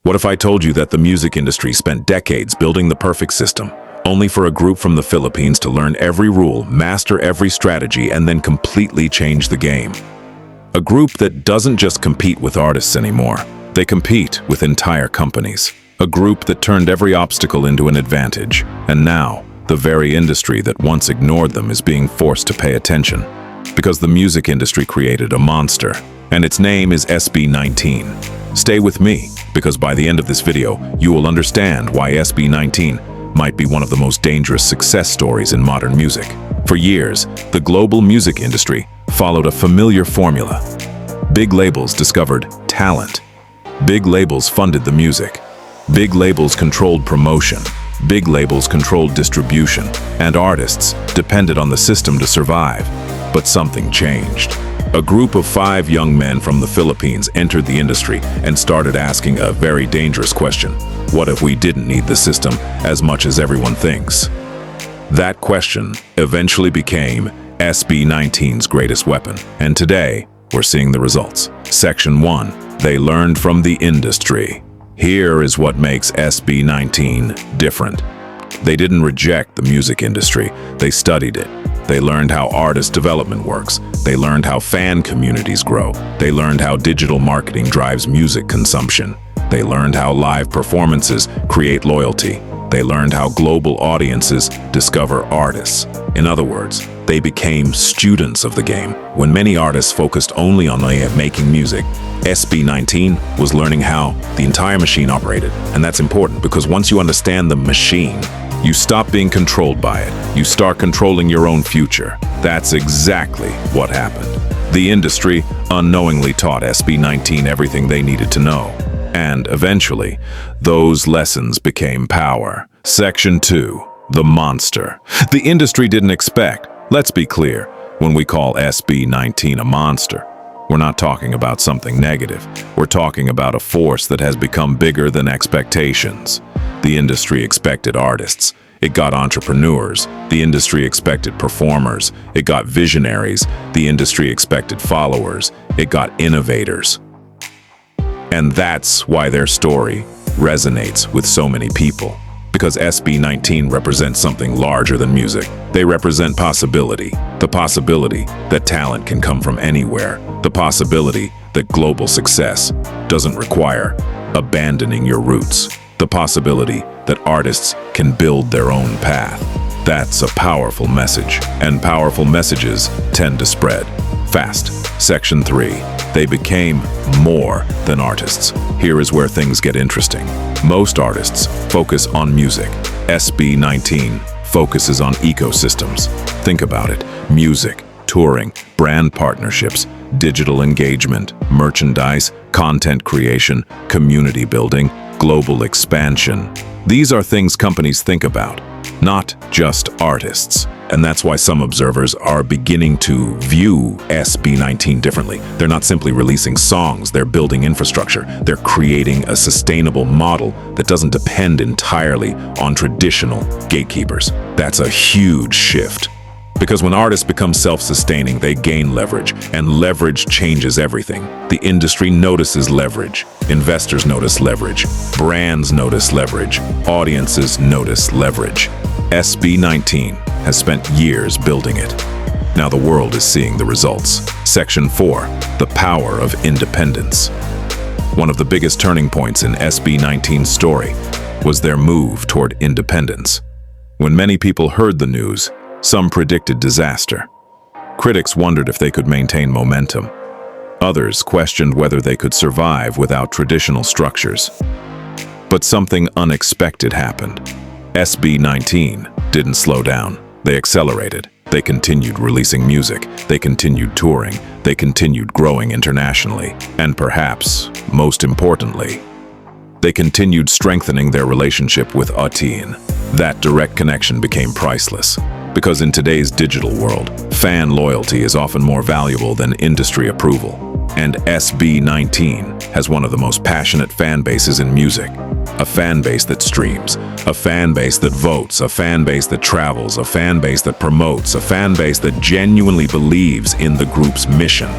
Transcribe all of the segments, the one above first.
What if I told you that the music industry spent decades building the perfect system, only for a group from the Philippines to learn every rule, master every strategy, and then completely change the game? A group that doesn't just compete with artists anymore. They compete with entire companies. A group that turned every obstacle into an advantage. And now, the very industry that once ignored them is being forced to pay attention. Because the music industry created a monster, and its name is SB19. Stay with me, because by the end of this video, you will understand why SB19 might be one of the most dangerous success stories in modern music. For years, the global music industry followed a familiar formula. Big labels discovered talent. Big labels funded the music. Big labels controlled promotion. Big labels controlled distribution. And artists depended on the system to survive. But something changed. A group of 5 young men from the Philippines entered the industry and started asking a very dangerous question. What if we didn't need the system as much as everyone thinks? That question eventually became SB19's greatest weapon. And today, we're seeing the results. Section 1. They learned from the industry. Here is what makes SB19 different. They didn't reject the music industry. They studied it. They learned how artist development works. They learned how fan communities grow. They learned how digital marketing drives music consumption. They learned how live performances create loyalty. They learned how global audiences discover artists. In other words, they became students of the game. When many artists focused only on making music, SB19 was learning how the entire machine operated. And that's important because once you understand the machine, you stop being controlled by it. You start controlling your own future. That's exactly what happened. The industry unknowingly taught SB19 everything they needed to know. And eventually, those lessons became power. Section 2. The monster. The industry didn't expect. Let's be clear, when we call SB19 a monster, we're not talking about something negative. We're talking about a force that has become bigger than expectations. The industry expected artists. It got entrepreneurs. The industry expected performers. It got visionaries. The industry expected followers. It got innovators. And that's why their story resonates with so many people. Because SB19 represents something larger than music. They represent possibility. The possibility that talent can come from anywhere. The possibility that global success doesn't require abandoning your roots. The possibility that artists can build their own path. That's a powerful message, and powerful messages tend to spread fast. Section 3. They became more than artists. Here is where things get interesting. Most artists focus on music. SB19 focuses on ecosystems. Think about it. Music, touring, brand partnerships, digital engagement, merchandise, content creation, community building, global expansion. These are things companies think about, not just artists. And that's why some observers are beginning to view SB19 differently. They're not simply releasing songs, they're building infrastructure. They're creating a sustainable model that doesn't depend entirely on traditional gatekeepers. That's a huge shift. Because when artists become self-sustaining, they gain leverage, and leverage changes everything. The industry notices leverage. Investors notice leverage. Brands notice leverage. Audiences notice leverage. SB19 has spent years building it. Now the world is seeing the results. Section 4. The power of independence. One of the biggest turning points in SB19's story was their move toward independence. When many people heard the news, some predicted disaster. Critics wondered if they could maintain momentum. Others questioned whether they could survive without traditional structures. But something unexpected happened. SB19 didn't slow down. They accelerated. They continued releasing music. They continued touring. They continued growing internationally. And perhaps, most importantly, they continued strengthening their relationship with Atin. That direct connection became priceless. Because in today's digital world, fan loyalty is often more valuable than industry approval. And SB19 has one of the most passionate fan bases in music. A fan base that streams, a fan base that votes, a fan base that travels, a fan base that promotes, a fan base that genuinely believes in the group's mission.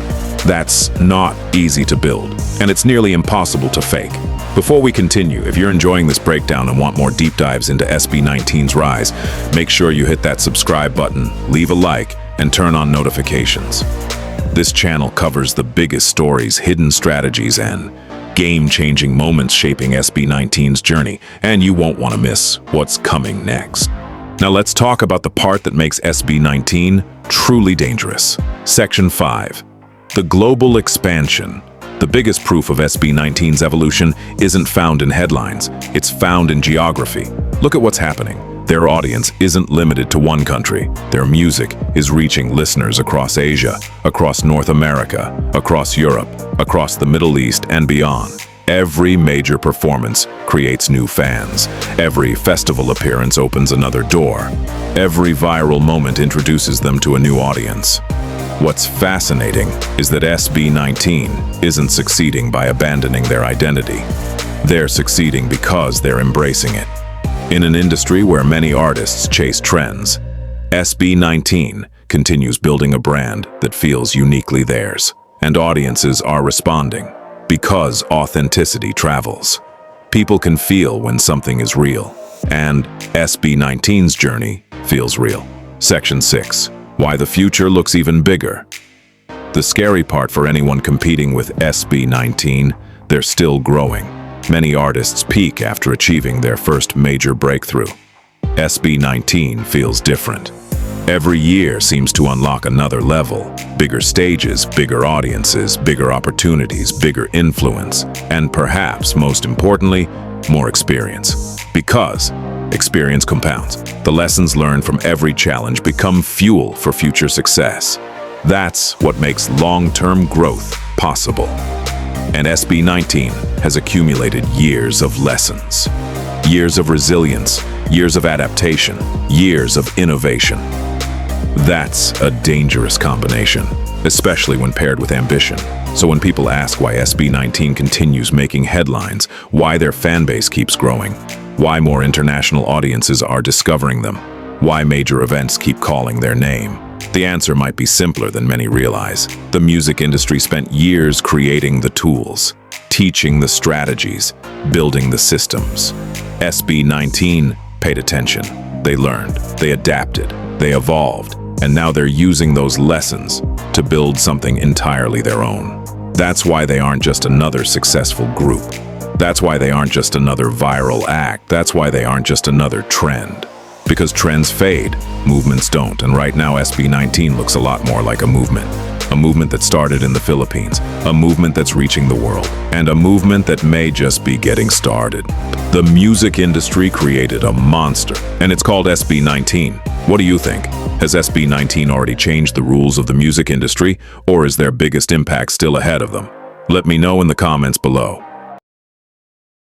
That's not easy to build, and it's nearly impossible to fake. Before we continue, if you're enjoying this breakdown and want more deep dives into SB19's rise, make sure you hit that subscribe button, leave a like, and turn on notifications. This channel covers the biggest stories, hidden strategies, and game-changing moments shaping SB19's journey, and you won't want to miss what's coming next. Now let's talk about the part that makes SB19 truly dangerous. Section 5. The global expansion. The biggest proof of SB19's evolution isn't found in headlines, it's found in geography. Look at what's happening. Their audience isn't limited to one country. Their music is reaching listeners across Asia, across North America, across Europe, across the Middle East, and beyond. Every major performance creates new fans. Every festival appearance opens another door. Every viral moment introduces them to a new audience. What's fascinating is that SB19 isn't succeeding by abandoning their identity. They're succeeding because they're embracing it. In an industry where many artists chase trends, SB19 continues building a brand that feels uniquely theirs, and audiences are responding because authenticity travels. People can feel when something is real, and SB19's journey feels real. Section 6. Why the future looks even bigger. The scary part for anyone competing with SB19, they're still growing. Many artists peak after achieving their first major breakthrough. SB19 feels different. Every year seems to unlock another level. Bigger stages, bigger audiences, bigger opportunities, bigger influence, and perhaps most importantly, more experience. Because experience compounds. The lessons learned from every challenge become fuel for future success. That's what makes long-term growth possible. And SB19 has accumulated years of lessons, years of resilience, years of adaptation, years of innovation. That's a dangerous combination, especially when paired with ambition. So when people ask why SB19 continues making headlines, why their fan base keeps growing, why more international audiences are discovering them, why major events keep calling their name, the answer might be simpler than many realize. The music industry spent years creating the tools, teaching the strategies, building the systems. SB19 paid attention. They learned, they adapted, they evolved, and now they're using those lessons to build something entirely their own. That's why they aren't just another successful group. That's why they aren't just another viral act. That's why they aren't just another trend. Because trends fade, movements don't, and right now SB19 looks a lot more like a movement. A movement that started in the Philippines, a movement that's reaching the world, and a movement that may just be getting started. The music industry created a monster, and it's called SB19. What do you think? Has SB19 already changed the rules of the music industry, or is their biggest impact still ahead of them? Let me know in the comments below.